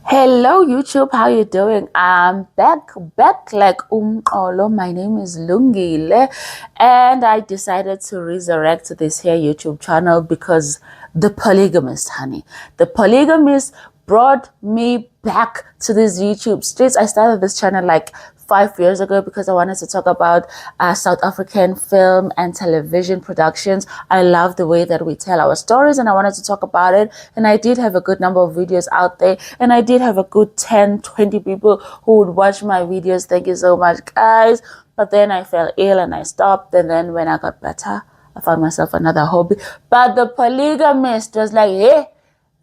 Hello YouTube, how you doing? I'm back like Olo. My name is Lungile, and I decided to resurrect this here YouTube channel because the polygamist, honey. The polygamist brought me back to these YouTube streets. I started this channel like 5 years ago because I wanted to talk about South African film and television productions. I love the way that we tell our stories and I wanted to talk about it. And I did have a good number of videos out there and I did have a good 10-20 people who would watch my videos. Thank you so much, guys. But then I fell ill and I stopped. And then when I got better, I found myself another hobby. But the polygamist was like, hey,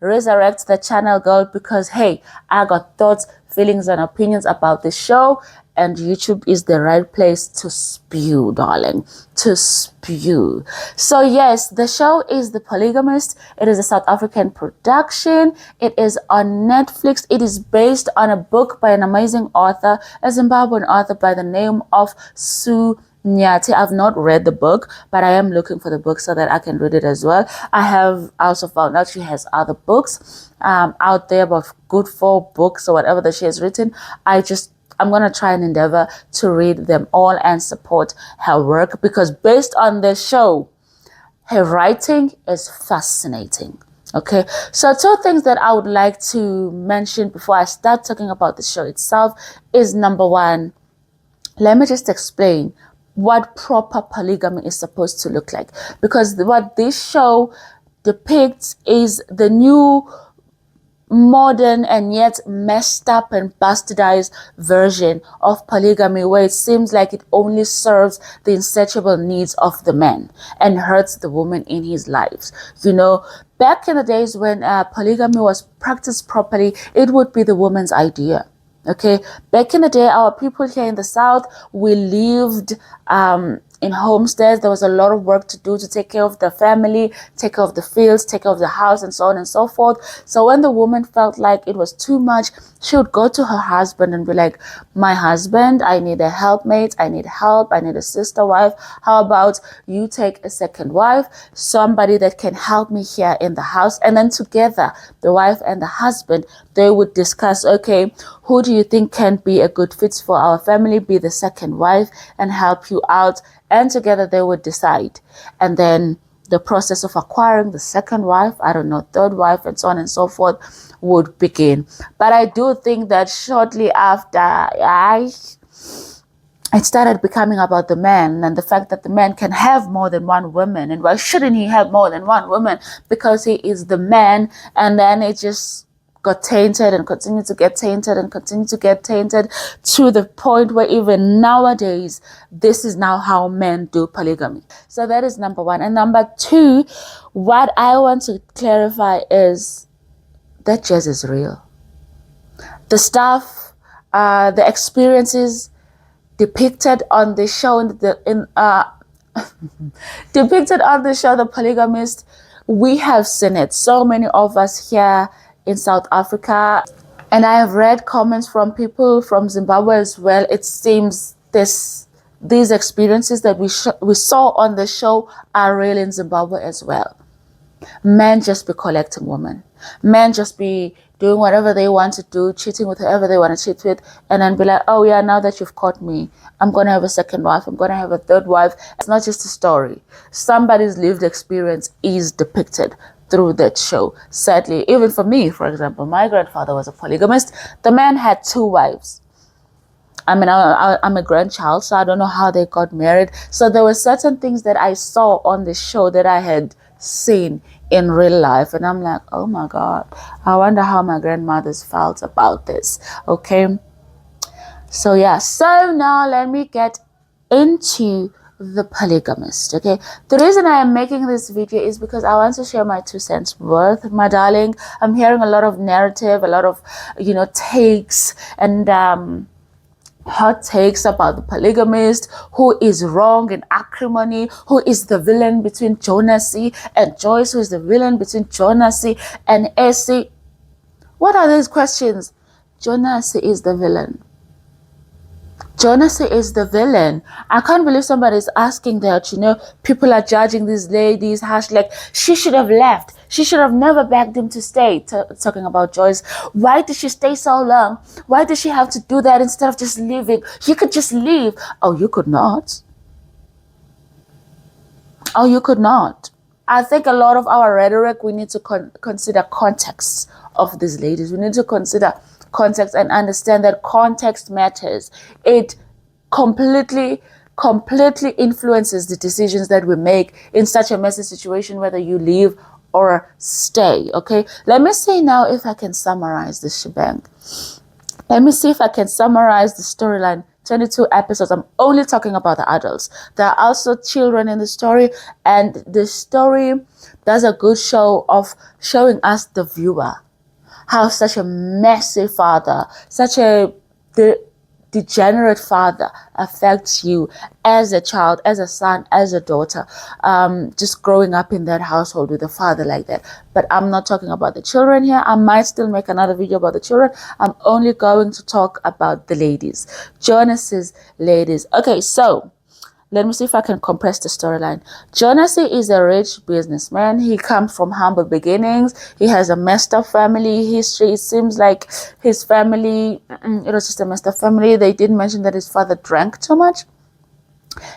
resurrect the channel, girl, because hey, I got thoughts, feelings, and opinions about the show, and YouTube is the right place to spew, darling, to spew. So yes, the show is The Polygamist. It is a South African production. It is on Netflix. It is based on a book by an amazing author, a Zimbabwean author by the name of Sue Nyati. I've not read the book, but I am looking for the book so that I can read it as well. I have also found out she has other books out there, about good 4 books or whatever that she has written. I'm going to try and endeavor to read them all and support her work because based on the show, her writing is fascinating. Okay, so 2 things that I would like to mention before I start talking about the show itself is number 1, let me just explain what proper polygamy is supposed to look like, because what this show depicts is the new modern and yet messed up and bastardized version of polygamy, where it seems like it only serves the insatiable needs of the man and hurts the woman in his lives. Back in the days when polygamy was practiced properly, it would be the woman's idea. Okay, back in the day, our people here in the South, we lived in homesteads. There was a lot of work to do to take care of the family, take care of the fields, take care of the house, and so on and so forth. So when the woman felt like it was too much, she would go to her husband and be like, my husband, I need a helpmate, I need help, I need a sister wife. How about you take a second wife, somebody that can help me here in the house? And then together, the wife and the husband, they would discuss, okay, who do you think can be a good fit for our family, be the second wife and help you out? And together they would decide. And then the process of acquiring the second wife, I don't know, third wife, and so on and so forth would begin. But I do think that shortly after, it started becoming about the man and the fact that the man can have more than one woman. And why shouldn't he have more than one woman? Because he is the man. And then it just got tainted and continued to get tainted and continued to get tainted to the point where even nowadays, this is now how men do polygamy. So that is number 1. And number 2, what I want to clarify is that jazz is real. The stuff, the experiences depicted on the show, depicted on the show, The Polygamist, we have seen it. So many of us here in South Africa, and I have read comments from people from Zimbabwe as well. It seems these experiences that we saw on the show are real in Zimbabwe as well. Men just be collecting women. Men just be doing whatever they want to do, cheating with whoever they want to cheat with, and then be like, oh yeah, now that you've caught me, I'm going to have a second wife, I'm going to have a third wife. It's not just a story. Somebody's lived experience is depicted through that show. Sadly, even for me, for example, my grandfather was a polygamist. The man had 2 wives. I mean, I'm a grandchild, so I don't know how they got married. So there were certain things that I saw on the show that I had seen in real life. And I'm like, oh my God, I wonder how my grandmothers felt about this. Okay. So yeah, so now let me get into The Polygamist. Okay, the reason I am making this video is because I want to share my 2 cents worth, my darling. I'm hearing a lot of narrative, a lot of takes and hot takes about the polygamist, who is wrong in acrimony, who is the villain between Jonasi and Joyce, who is the villain between Jonasi and Essie. What are these questions? Jonasi is the villain. Jonasi is the villain. I can't believe somebody is asking that, people are judging these ladies harsh, like she should have left. She should have never begged him to stay. Talking about Joyce. Why did she stay so long? Why did she have to do that instead of just leaving? You could just leave. Oh, you could not. Oh, you could not. I think a lot of our rhetoric, we need to consider context of these ladies. We need to consider context and understand that context matters. It completely influences the decisions that we make in such a messy situation, whether you leave or stay. Okay, let me see now if I can summarize this shebang. Let me see if I can summarize the storyline. 22 episodes. I'm only talking about the adults. There are also children in the story, and the story does a good show of showing us, the viewer, how such a messy father, such a degenerate father affects you as a child, as a son, as a daughter, just growing up in that household with a father like that. But I'm not talking about the children here. I might still make another video about the children. I'm only going to talk about the ladies, Jonasi's ladies. Okay, so let me see if I can compress the storyline. Jonasi is a rich businessman. He comes from humble beginnings. He has a messed up family history. It seems like his family, it was just a messed up family. They didn't mention that his father drank too much.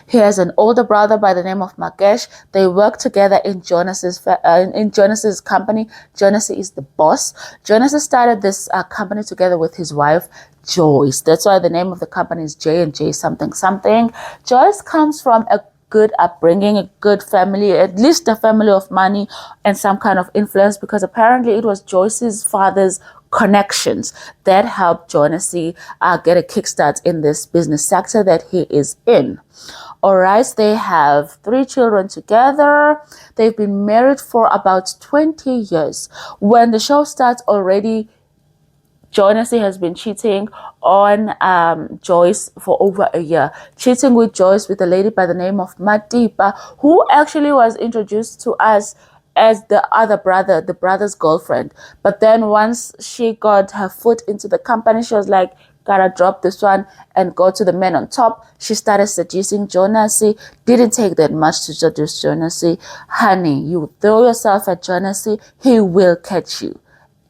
He has an older brother by the name of Magesh. They work together in Jonasi's company. Jonasi is the boss. Jonasi started this company together with his wife, Joyce. That's why the name of the company is J&J something something. Joyce comes from a good upbringing, a good family, at least a family of money and some kind of influence, because apparently it was Joyce's father's connections that helped Jonasi get a kickstart in this business sector that he is in. All right, they have 3 children together. They've been married for about 20 years. When the show starts already, Jonasi has been cheating on Joyce for over a year. Cheating with Joyce with a lady by the name of Madiba, who actually was introduced to us as the other brother, the brother's girlfriend. But then once she got her foot into the company, she was like, gotta drop this one and go to the man on top. She started seducing Jonasi. Didn't take that much to seduce Jonasi. Honey, you throw yourself at Jonasi, he will catch you.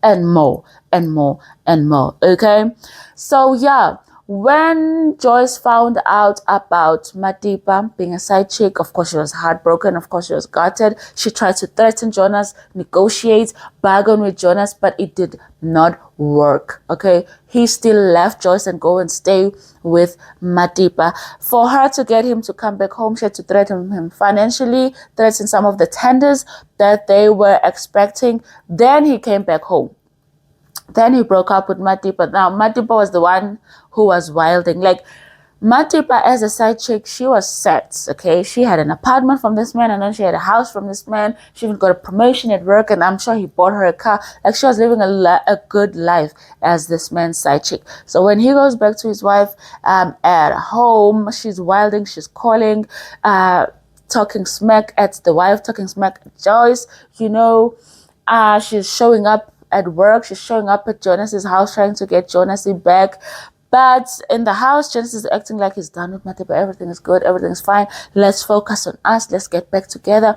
And more and more and more. Okay, so yeah, when Joyce found out about Madiba being a side chick, of course she was heartbroken, of course she was gutted. She tried to threaten Jonas, negotiate, bargain with Jonas, but it did not work. Okay, he still left Joyce and go and stay with Madiba. For her to get him to come back home, she had to threaten him financially, threaten some of the tenders that they were expecting. Then he came back home. Then he broke up with Madiba. Now, Madiba was the one who was wilding. Like, Madiba as a side chick, she was set, okay? She had an apartment from this man, and then she had a house from this man. She even got a promotion at work, and I'm sure he bought her a car. Like, she was living a good life as this man's side chick. So when he goes back to his wife at home, she's wilding, she's calling, talking smack at the wife, talking smack at Joyce, you know. She's showing up at work, she's showing up at Jonasi's house trying to get Jonasi back. But in the house, Jonasi is acting like he's done with Madiba. Everything is good, everything's fine. Let's focus on us, let's get back together.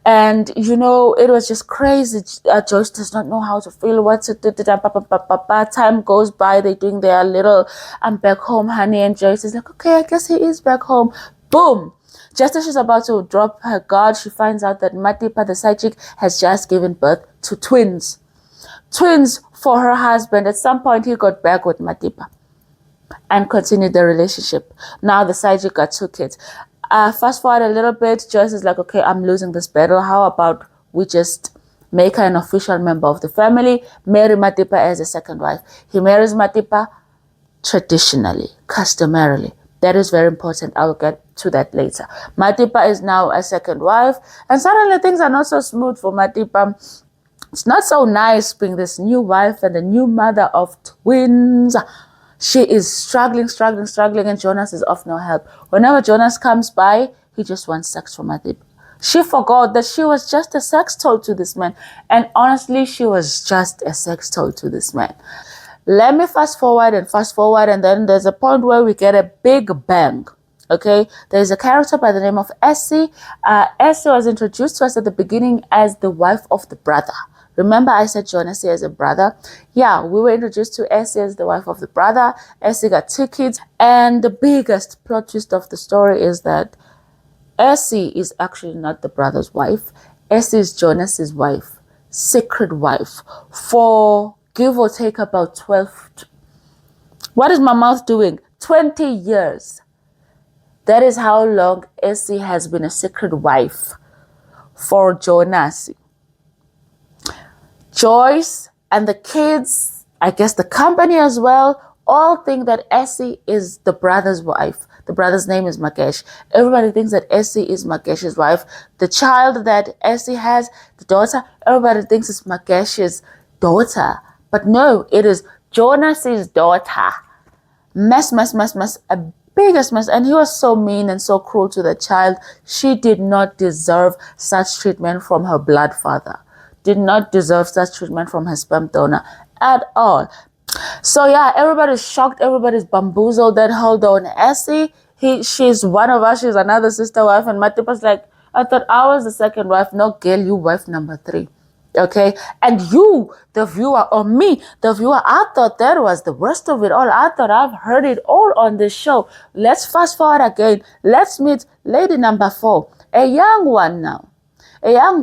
And you know, it was just crazy. Joyce does not know how to feel, what to do. Time goes by, they're doing their little I'm back home, honey, and Joyce is like, okay, I guess he is back home. Boom! Just as she's about to drop her guard, she finds out that Madiba, the side chick, has just given birth to twins. Twins for her husband. At some point, he got back with Madiba and continued the relationship. Now the side chick got 2 kids. Fast forward a little bit, Joyce is like, okay, I'm losing this battle. How about we just make her an official member of the family, marry Madiba as a second wife. He marries Madiba traditionally, customarily. That is very important. I will get to that later. Madiba is now a second wife, and suddenly things are not so smooth for Madiba. It's not so nice being this new wife and a new mother of twins. She is struggling, and Jonas is of no help. Whenever Jonas comes by, he just wants sex from Madiba. She forgot that she was just a sex toy to this man. And honestly, she was just a sex toy to this man. Let me fast forward, and then there's a point where we get a big bang. Okay, there's a character by the name of Essie. Essie was introduced to us at the beginning as the wife of the brother. Remember I said Jonasi as a brother? Yeah, we were introduced to Essie as the wife of the brother. Essie got 2 kids. And the biggest plot twist of the story is that Essie is actually not the brother's wife. Essie is Jonasi's wife, secret wife, for give or take about 12. What is my mouth doing? 20 years. That is how long Essie has been a secret wife for Jonasi. Joyce and the kids, I guess the company as well, all think that Essie is the brother's wife. The brother's name is Makesh. Everybody thinks that Essie is Makesh's wife. The child that Essie has, the daughter, everybody thinks it's Makesh's daughter. But no, it is Jonasi's daughter. Mess, a biggest mess. And he was so mean and so cruel to the child. She did not deserve such treatment from her blood father. Did not deserve such treatment from her sperm donor at all. So yeah, everybody's shocked, everybody's bamboozled that hold on, Essie, she's one of us, she's another sister wife, and Matipa's like, I thought I was the second wife. No, girl, you wife number 3. Okay, and you, the viewer, or me, the viewer, I thought that was the worst of it all. I thought I've heard it all on this show. Let's fast forward again. Let's meet lady number 4, a young one now. A young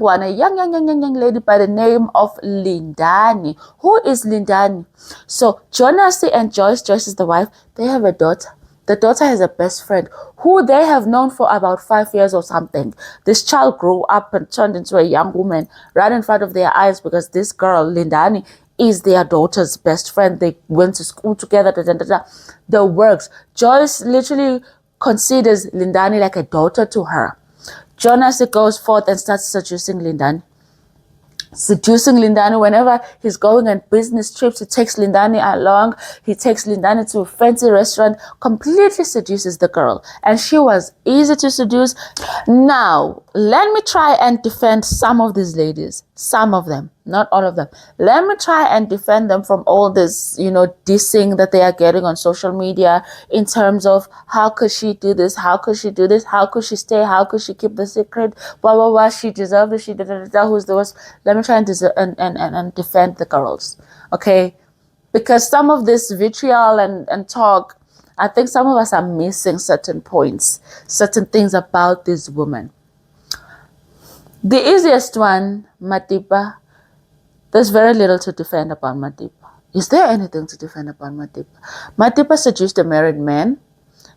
lady by the name of Lindani. Who is Lindani? So Jonasi and Joyce is the wife, they have a daughter. The daughter has a best friend who they have known for about 5 years or something. This child grew up and turned into a young woman right in front of their eyes because this girl, Lindani, is their daughter's best friend. They went to school together. The works. Joyce literally considers Lindani like a daughter to her. Jonasi goes forth and starts seducing Lindani. Whenever he's going on business trips, he takes Lindani along. He takes Lindani to a fancy restaurant, completely seduces the girl. And she was easy to seduce. Now, let me try and defend some of these ladies. Some of them, not all of them. Let me try and defend them from all this, dissing that they are getting on social media in terms of how could she do this? How could she do this? How could she stay? How could she keep the secret? Blah, blah, blah. She deserved it. She did it. Who's the worst? Let me try and defend the girls. Okay? Because some of this vitriol and talk, I think some of us are missing certain points, certain things about this woman. The easiest one, Matipa. There's very little to defend about Matipa. Is there anything to defend about Matipa? Matipa seduced a married man,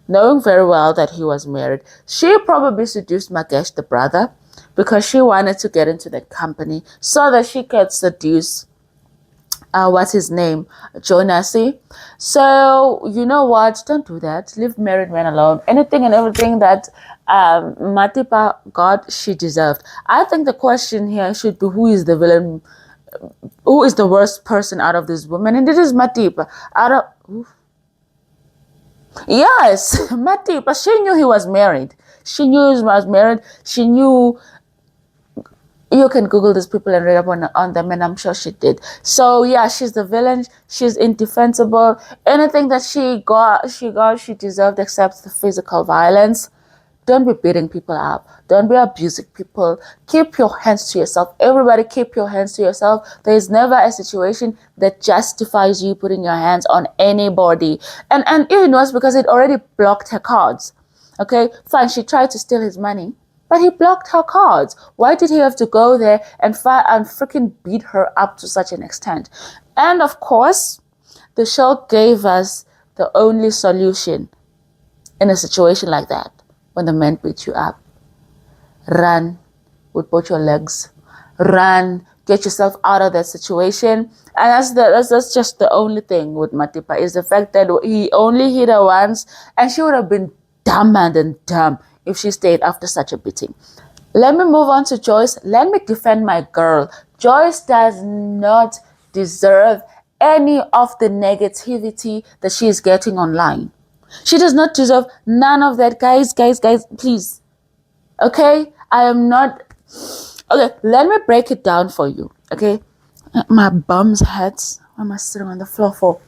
knowing very well that he was married. She probably seduced Makesh, the brother, because she wanted to get into the company so that she could seduce what's his name, Jonasi. So you know what, don't do that. Leave married men alone. Anything and everything that Matipa got, she deserved. I think the question here should be, who is the villain, who is the worst person out of this woman? And it is Matipa. Yes, Matipa. She knew he was married. She knew. You can Google these people and read up on them, and I'm sure she did. So yeah, she's the villain. She's indefensible. Anything that she deserved except the physical violence. Don't be beating people up. Don't be abusing people. Keep your hands to yourself. Everybody keep your hands to yourself. There is never a situation that justifies you putting your hands on anybody. And even worse, because it already blocked her cards. Okay, fine, she tried to steal his money, but he blocked her cards. Why did he have to go there and freaking beat her up to such an extent? And of course, the show gave us the only solution in a situation like that. When the man beats you up, run with both your legs. Run, get yourself out of that situation. And that's just the only thing with Matipa, is the fact that he only hit her once, and she would have been dumber than dumb if she stayed after such a beating. Let me move on to Joyce. Let me defend my girl. Joyce does not deserve any of the negativity that she is getting online. She does not deserve none of that. Guys, please. Okay? I am not... Okay, let me break it down for you. Okay? My bum's hurts. What am I sitting on the floor for?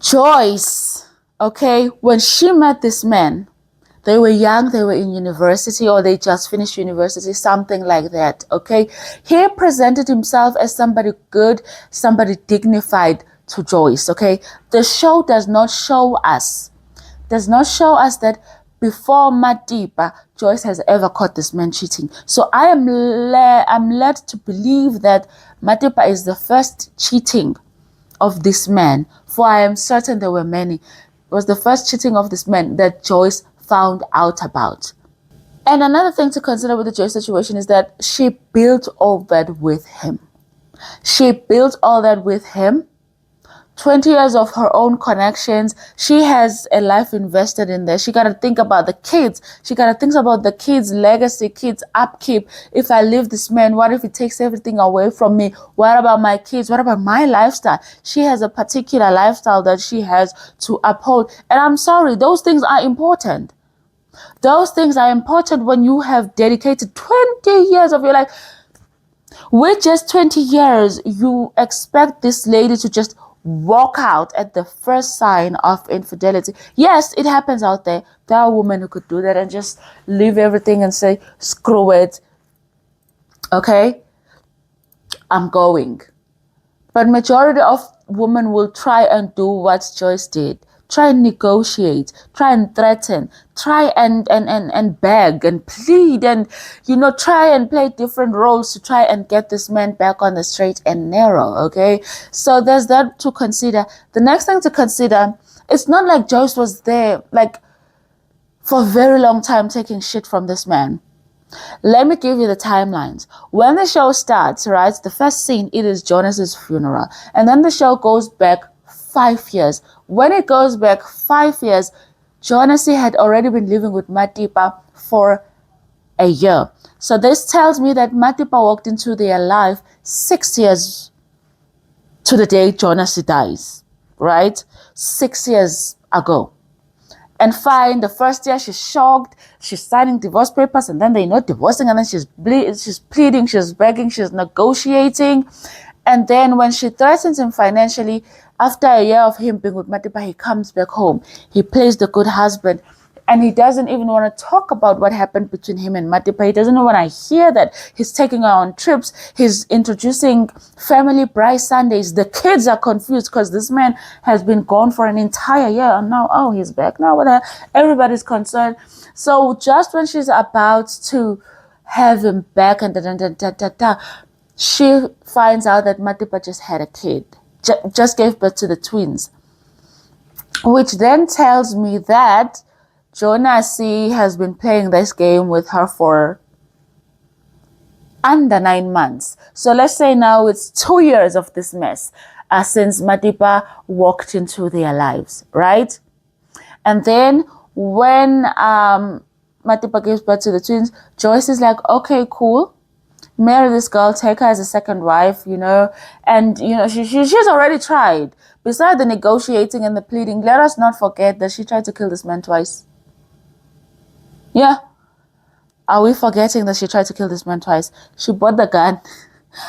Joyce Okay, when she met this man, they were young, they were in university, or they just finished university, something like that, okay? He presented himself as somebody good, somebody dignified to Joyce, okay? The show does not show us that before Matipa, Joyce has ever caught this man cheating. So I'm led to believe that Matipa is the first cheating of this man, for I am certain there were many. It was the first cheating of this man that Joyce found out about. And another thing to consider with the Joyce situation is that she built all that with him. 20 years of her own connections. She has a life invested in there. She got to think about the kids. She got to think about the kids' legacy, kids' upkeep. If I leave this man, what if he takes everything away from me? What about my kids? What about my lifestyle? She has a particular lifestyle that she has to uphold. And I'm sorry, those things are important. Those things are important when you have dedicated 20 years of your life. With just 20 years, you expect this lady to just walk out at the first sign of infidelity. Yes, it happens out there. There are women who could do that and just leave everything and say, screw it. Okay, I'm going. But majority of women will try and do what Joyce did. Try and negotiate, try and threaten, try and beg and plead and, try and play different roles to try and get this man back on the straight and narrow, okay? So there's that to consider. The next thing to consider, it's not like Joyce was there, like, for a very long time taking shit from this man. Let me give you the timelines. When the show starts, right, the first scene, it is Jonas's funeral. And then the show goes back 5 years. When it goes back 5 years, Jonasi had already been living with Matipa for a year. So this tells me that Matipa walked into their life 6 years to the day Jonasi dies, right? 6 years ago. And fine, the first year she's shocked, she's signing divorce papers, and then they're not divorcing, and then she's pleading, she's begging, she's negotiating. And then when she threatens him financially, after a year of him being with Matipa, he comes back home. He plays the good husband. And he doesn't even want to talk about what happened between him and Matipa. He doesn't want to hear that. He's taking her on trips. He's introducing family bride Sundays. The kids are confused because this man has been gone for an entire year. And now, oh, he's back now. Everybody's concerned. So just when she's about to have him back and she finds out that Matipa just had a kid. Just gave birth to the twins. Which then tells me that Jonasi has been playing this game with her for under 9 months. So let's say now it's 2 years of this mess since Matipa walked into their lives, right? And then when Matipa gives birth to the twins, Joyce is like, okay, cool. Marry this girl, take her as a second wife, and, she's already tried. Besides the negotiating and the pleading, let us not forget that she tried to kill this man twice. Yeah. Are we forgetting that she tried to kill this man twice? She bought the gun.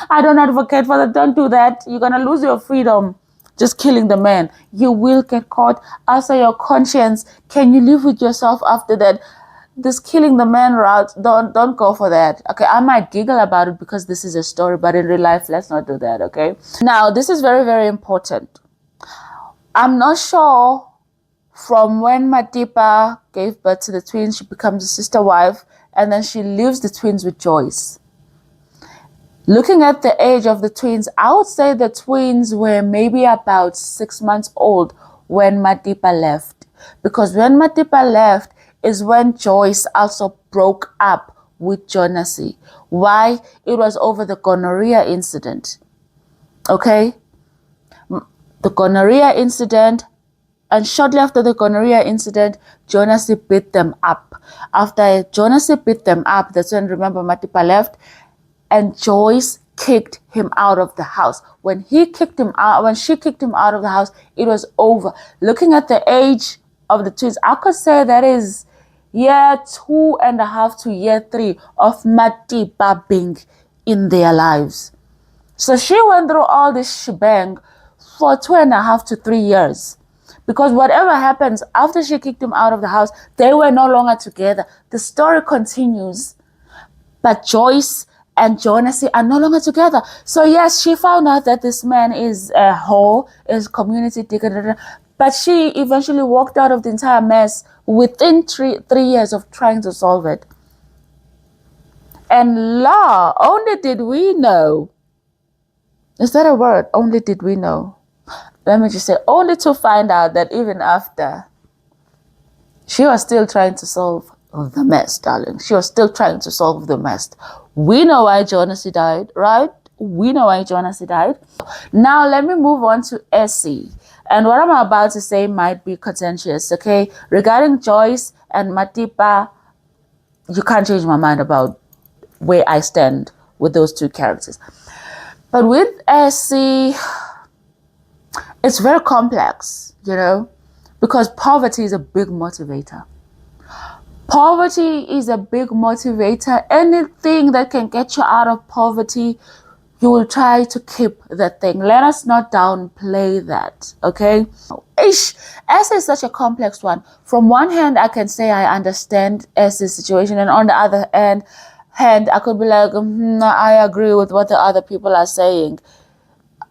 I don't advocate for that. Don't do that. You're going to lose your freedom just killing the man. You will get caught. Answer your conscience. Can you live with yourself after that? This killing the man route, don't go for that. Okay, I might giggle about it because this is a story, but in real life, let's not do that, okay? Now, this is very, very important. I'm not sure from when Matipa gave birth to the twins, she becomes a sister wife, and then she leaves the twins with Joyce. Looking at the age of the twins, I would say the twins were maybe about 6 months old when Matipa left. Because when Matipa left is when Joyce also broke up with Jonasi. Why? It was over the gonorrhea incident. Okay? The gonorrhea incident, and shortly after the gonorrhea incident, Jonasi beat them up. After Jonasi beat them up, that's when, remember, Matipa left, and Joyce kicked him out of the house. When she kicked him out of the house, it was over. Looking at the age of the twins, I could say that is year 2.5 to year 3 of Matipa being in their lives. So she went through all this shebang for 2.5 to 3 years Because whatever happens, after she kicked him out of the house, they were no longer together. The story continues, but Joyce and Jonasi are no longer together. So yes, she found out that this man is a whore, is community digger, but she eventually walked out of the entire mess within three years of trying to solve it. And only did we know. Is that a word? Only did we know. Let me just say, only to find out that even after, she was still trying to solve the mess, darling. She was still trying to solve the mess. We know why Jonasi died, right? We know why Jonasi died. Now, let me move on to Essie. And what I'm about to say might be contentious, okay? Regarding Joyce and Matipa, you can't change my mind about where I stand with those two characters. But with Essie, it's very complex, you know, because poverty is a big motivator. Poverty is a big motivator. Anything that can get you out of poverty, you will try to keep that thing. Let us not downplay that, okay? Essie is such a complex one. From one hand, I can say I understand Essie's situation, and on the other hand, I could be like, I agree with what the other people are saying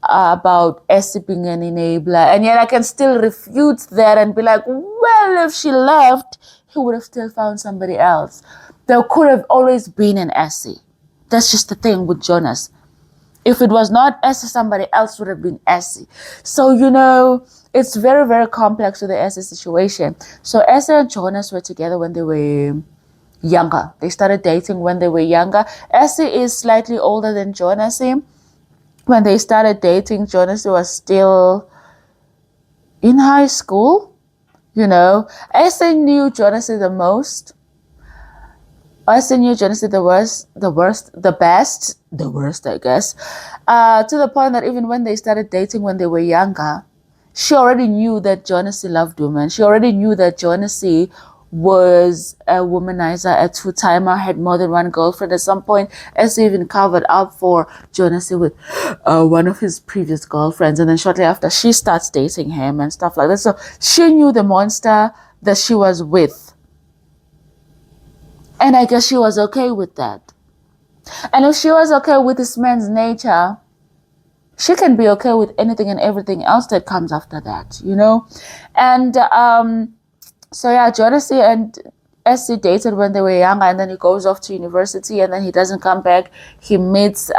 about Essie being an enabler, and yet I can still refute that and be like, well, if she left, he would have still found somebody else. There could have always been an Essie. That's just the thing with Jonas. If it was not Essie, somebody else would have been Essie. So, you know, it's very, very complex with the Essie situation. So Essie and Jonas were together when they were younger. They started dating when they were younger. Essie is slightly older than Jonasi. When they started dating, Jonasi was still in high school. You know, Essie knew Jonasi the most. Essie knew Jonasi the best, I guess. To the point that even when they started dating when they were younger, she already knew that Jonasi loved women. She already knew that Jonasi was a womanizer, a two-timer, had more than one girlfriend. At some point, Essie even covered up for Jonasi with one of his previous girlfriends. And then shortly after, she starts dating him and stuff like that. So she knew the monster that she was with. And I guess she was okay with that. And if she was okay with this man's nature, she can be okay with anything and everything else that comes after that, you know? And so yeah, Jonasi and Essie dated when they were younger, and then he goes off to university, and then he doesn't come back. He meets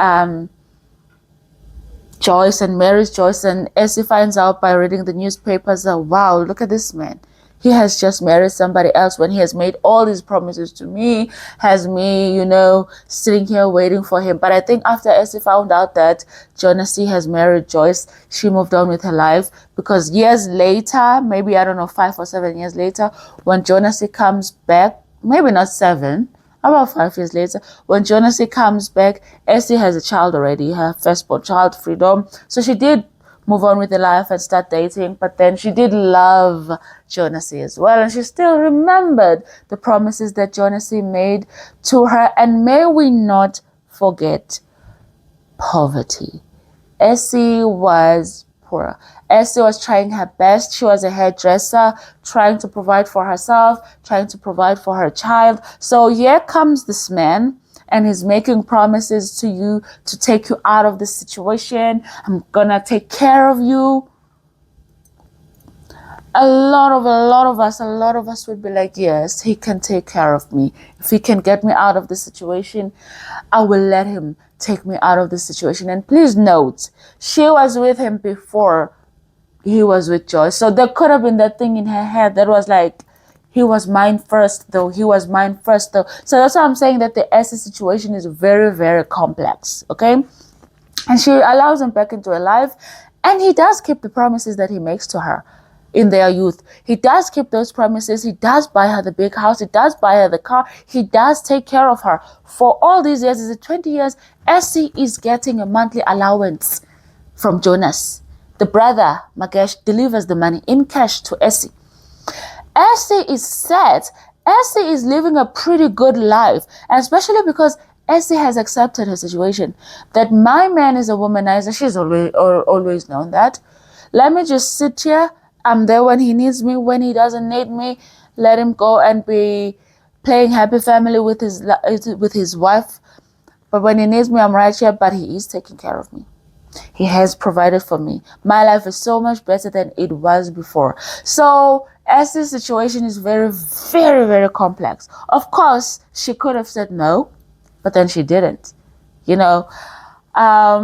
Joyce and marries Joyce, and Essie finds out by reading the newspapers that, wow, look at this man. He has just married somebody else when he has made all these promises to me, has me, you know, sitting here waiting for him. But I think after Essie found out that Jonasi has married Joyce, she moved on with her life, because years later, maybe, I don't know, 5 or 7 years later, when Jonasi comes back, maybe not 7, about 5 years later, when Jonasi comes back, Essie has a child already, her firstborn child, Freedom. So she did move on with her life and start dating, but then she did love Jonasi as well, and she still remembered the promises that Jonasi made to her. And may we not forget poverty. Essie was poor. Essie was trying her best. She was a hairdresser, trying to provide for herself, trying to provide for her child. So here comes this man, and he's making promises to you to take you out of this situation. I'm gonna take care of you. A lot of us would be like, yes, he can take care of me. If he can get me out of this situation, I will let him take me out of this situation. And please note, she was with him before he was with Joyce. So there could have been that thing in her head that was like, he was mine first, though. He was mine first, though. So that's why I'm saying that the Essie situation is very, very complex, okay? And she allows him back into her life, and he does keep the promises that he makes to her in their youth. He does keep those promises. He does buy her the big house. He does buy her the car. He does take care of her. For all these years, is it 20 years? Essie is getting a monthly allowance from Jonas. The brother, Magesh, delivers the money in cash to Essie. Essie is set. Essie is living a pretty good life, especially because Essie has accepted her situation. That my man is a womanizer. She's always known that. Let me just sit here. I'm there when he needs me. When he doesn't need me, let him go and be playing happy family with his wife. But when he needs me, I'm right here. But he is taking care of me. He has provided for me. My life is so much better than it was before. So as this situation is very, very, very complex. Of course, she could have said no, but then she didn't. You know,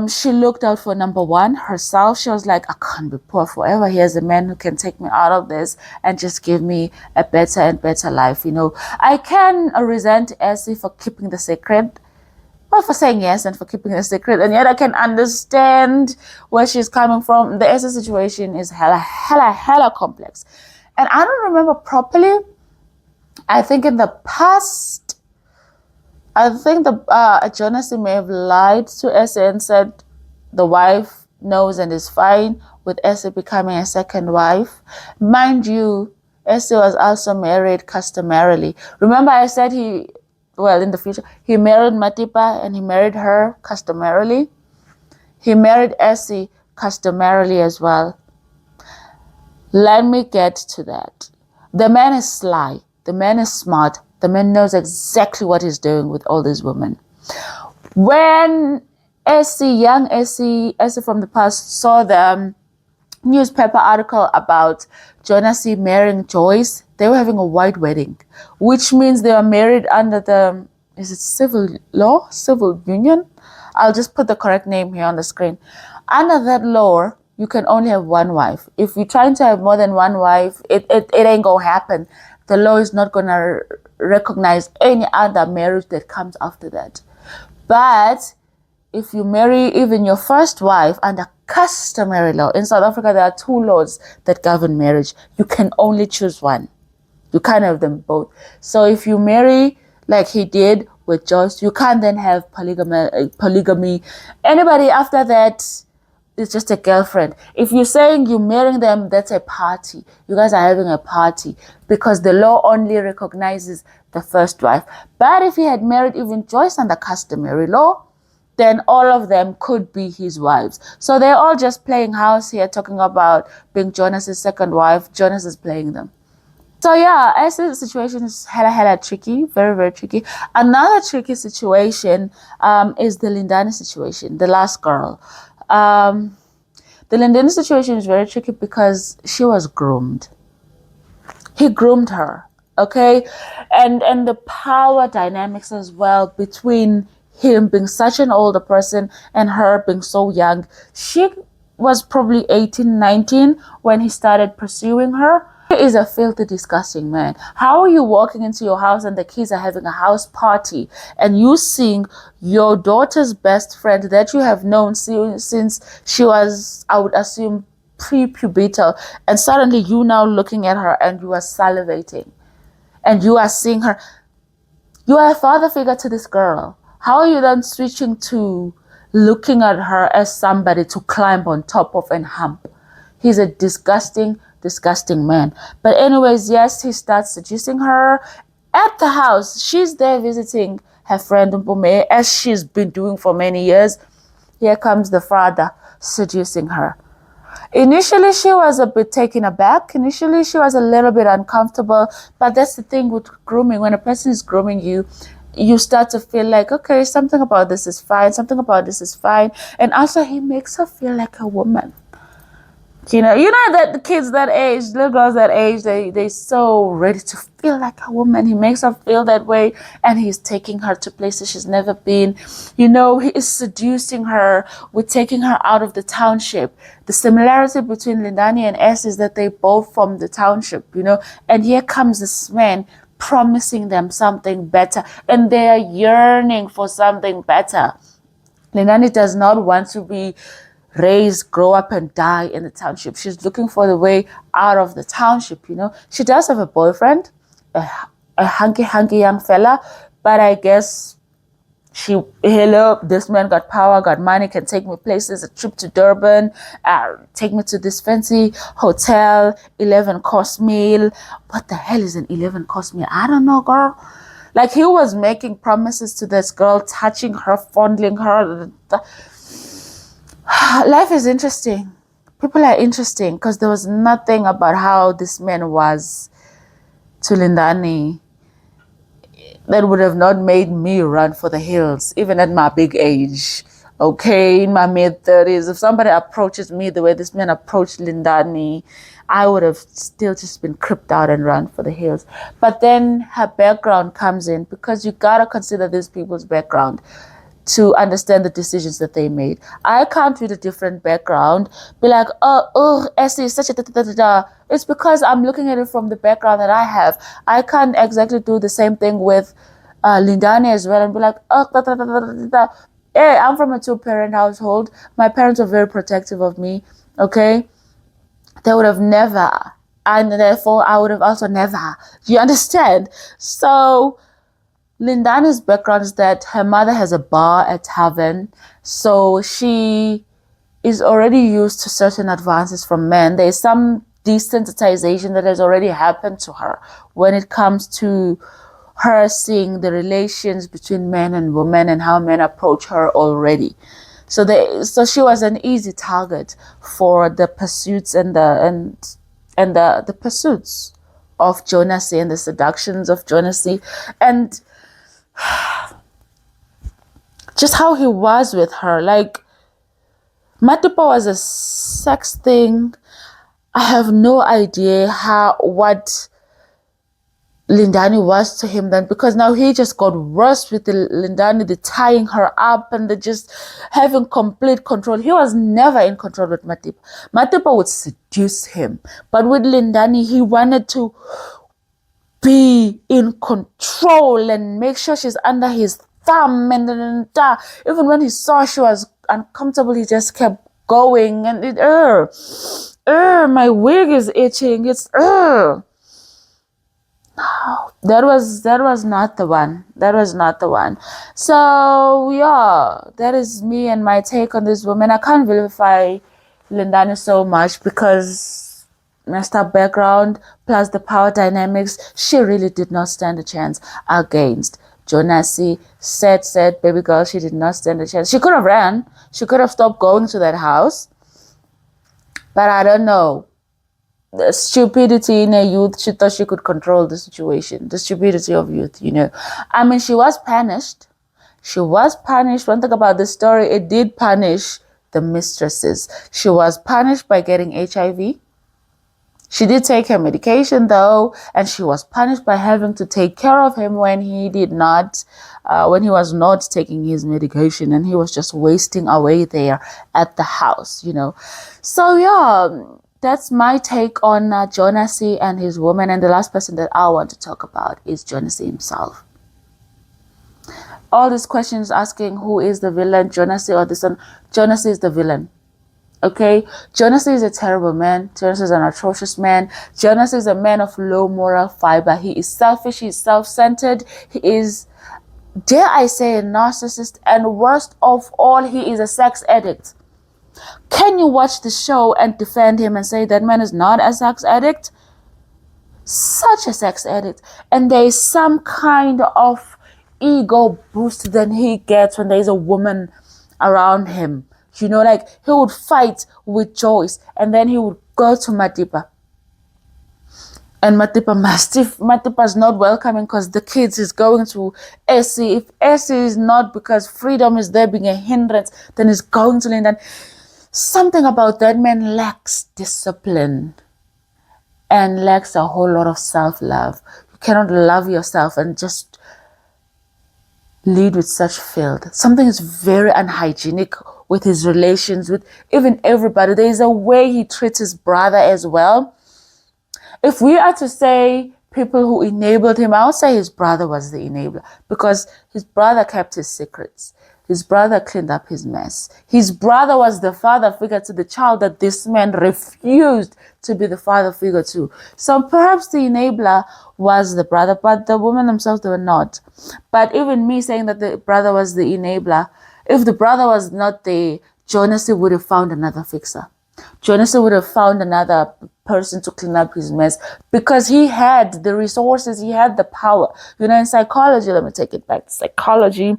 she looked out for number one, herself. She was like, I can't be poor forever. Here's a man who can take me out of this and just give me a better and better life. You know, I can resent Essie for keeping the secret, or for saying yes and for keeping the secret, and yet I can understand where she's coming from. The Essie situation is hella complex. And I don't remember properly. I think in the past, Jonasi may have lied to Essie and said the wife knows and is fine with Essie becoming a second wife. Mind you, Essie was also married customarily. Remember I said in the future, he married Matipa and he married her customarily. He married Essie customarily as well. Let me get to that. The man is sly. The man is smart. The man knows exactly what he's doing with all these women. When young Essie from the past saw the newspaper article about Jonasi marrying Joyce, they were having a white wedding, which means they are married under civil law, civil union? I'll just put the correct name here on the screen. Under that law, you can only have one wife. If you're trying to have more than one wife, it ain't gonna happen. The law is not gonna recognize any other marriage that comes after that. But if you marry even your first wife under customary law, in South Africa there are two laws that govern marriage. You can only choose one. You can't have them both. So if you marry like he did with Joyce, you can't then have polygamy. Anybody after that is just a girlfriend. If you're saying you're marrying them, that's a party. You guys are having a party because the law only recognizes the first wife. But if he had married even Joyce under customary law, then all of them could be his wives. So they're all just playing house here, talking about being Jonas's second wife. Jonas is playing them. So yeah, I say the situation is hella tricky, very, very tricky. Another tricky situation is the Lindani situation, the last girl. The Lindani situation is very tricky because she was groomed. He groomed her, okay? And the power dynamics as well between him being such an older person and her being so young. She was probably 18, 19 when he started pursuing her. He is a filthy, disgusting man. How are you walking into your house and the kids are having a house party and you seeing your daughter's best friend that you have known since she was, I would assume, pre-pubertal, and suddenly you now looking at her and you are salivating and you are seeing her. You are a father figure to this girl. How are you then switching to looking at her as somebody to climb on top of and hump? He's a disgusting man. But anyways, yes, he starts seducing her at the house. She's there visiting her friend Mpume, as she's been doing for many years. Here comes the father seducing her. Initially, she was a bit taken aback. Initially, she was a little bit uncomfortable. But that's the thing with grooming. When a person is grooming you, you start to feel like, okay, something about this is fine. Something about this is fine. And also, he makes her feel like a woman. You know that the kids that age, little girls that age, they're so ready to feel like a woman. He makes her feel that way, and he's taking her to places she's never been. You know, he is seducing her with taking her out of the township. The similarity between Lindani and S is that they both from the township, you know, and here comes this man promising them something better, and they are yearning for something better. Lindani does not want to be raised, grow up and die in the township. She's looking for the way out of the township, you know. She does have a boyfriend, a hunky young fella, but I guess this man got power, got money, can take me places, a trip to Durban, take me to this fancy hotel, 11-course meal. What the hell is an 11-course meal? I don't know, girl. Like, he was making promises to this girl, touching her, fondling her. Life is interesting. people are interesting because there was nothing about how this man was to Lindani that would have not made me run for the hills, even at my big age. Okay, in my mid-30s, if somebody approaches me the way this man approached Lindani, I would have still just been creeped out and run for the hills. But then her background comes in, because you gotta consider these people's background to understand the decisions that they made. I can't read a different background, be like, Essie is such a da-da-da-da-da. It's because I'm looking at it from the background that I have. I can't exactly do the same thing with Lindani as well and be like, da-da-da-da-da-da. Hey, I'm from a two-parent household. My parents are very protective of me, okay? They would have never, and therefore I would have also never. Do you understand? So Lindani's background is that her mother has a bar at tavern, so she is already used to certain advances from men. There's some desensitization that has already happened to her when it comes to her seeing the relations between men and women and how men approach her already. So she was an easy target for the pursuits and the pursuits of Jonasi and the seductions of Jonasi, and just how he was with her. Like, Matupa was a sex thing. I have no idea what Lindani was to him then, because now he just got worse with the Lindani, the tying her up and the just having complete control. He was never in control with Matupa. Matupa would seduce him, but with Lindani, he wanted to be in control and make sure she's under his thumb, and even when he saw she was uncomfortable, he just kept going, and my wig is itching. It's that was not the one. That was not the one. So yeah, that is me and my take on this woman. I can't vilify Lindani so much because messed up background plus the power dynamics. She really did not stand a chance against Jonasi. Said baby girl, she did not stand a chance. She could have ran. She could have stopped going to that house. But I don't know. The stupidity in her youth, she thought she could control the situation. The stupidity of youth, I mean, she was punished. She was punished. One thing about this story, it did punish the mistresses. She was punished by getting HIV. She did take her medication though, and she was punished by having to take care of him when he was not taking his medication, and he was just wasting away there at the house, So yeah, that's my take on Jonasi and his woman. And the last person that I want to talk about is Jonasi himself. All these questions asking who is the villain, Jonasi or this one. Jonasi is the villain. Okay, Jonasi is a terrible man. Jonasi is an atrocious man. Jonasi is a man of low moral fiber. He is selfish. He is self-centered. He is, dare I say, a narcissist. And worst of all, he is a sex addict. Can you watch the show and defend him and say that man is not a sex addict? Such a sex addict. And there is some kind of ego boost that he gets when there is a woman around him. Like he would fight with Joyce and then he would go to Matupa. And Matupa is not welcoming because the kids is going to Essie. If Essie is not, because freedom is there being a hindrance, then he's going to Linda. Something about that man lacks discipline and lacks a whole lot of self-love. You cannot love yourself and just lead with such filth. Something is very unhygienic with his relations with even everybody. There is a way he treats his brother as well. If we are to say people who enabled him, I would say his brother was the enabler, because his brother kept his secrets. His brother cleaned up his mess. His brother was the father figure to the child that this man refused to be the father figure to. So perhaps the enabler was the brother, but the women themselves, they were not. But even me saying that the brother was the enabler, if the brother was not there, Jonasi would have found another fixer. Jonasi would have found another person to clean up his mess, because he had the resources, he had the power. In psychology, let me take it back to psychology.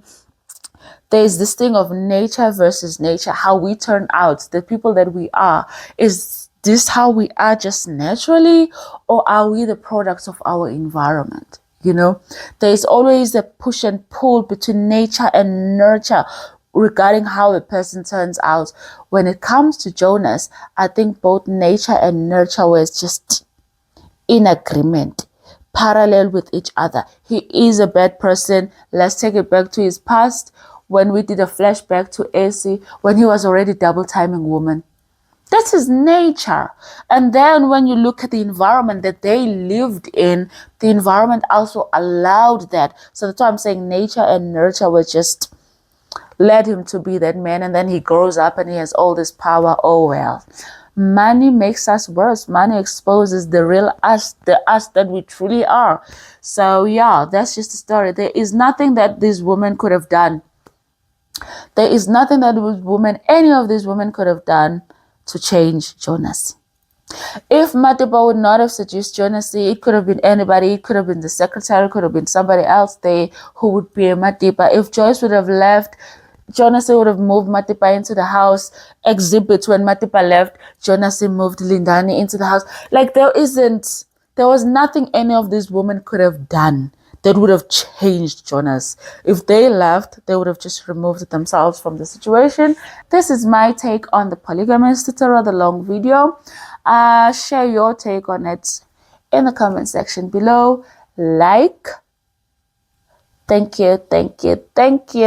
There's this thing of nature versus nature, how we turn out, the people that we are. Is this how we are just naturally, or are we the products of our environment? You know, there's always a push and pull between nature and nurture regarding how a person turns out. When it comes to Jonas, I think both nature and nurture was just in agreement, parallel with each other. He is a bad person. Let's take it back to his past when we did a flashback to AC when he was already double timing woman. That's his nature. And then when you look at the environment that they lived in, the environment also allowed that. So that's why I'm saying nature and nurture were just led him to be that man. And then he grows up and he has all this power. Oh, well. Money makes us worse. Money exposes the real us, the us that we truly are. So yeah, that's just the story. There is nothing that this woman could have done. There is nothing that any of these women could have done to change Jonasi. If Matiba would not have seduced Jonasi, it could have been anybody. It could have been the secretary, it could have been somebody else there who would be a Matiba. If Joyce would have left, Jonasi would have moved Matiba into the house. Exhibit when Matiba left, Jonasi moved Lindani into the house. Like there was nothing any of these women could have done that would have changed Jonas. If they left, they would have just removed themselves from the situation. This is my take on the polygamist. It's a rather long video. Share your take on it in the comment section below. Like. Thank you, thank you, thank you.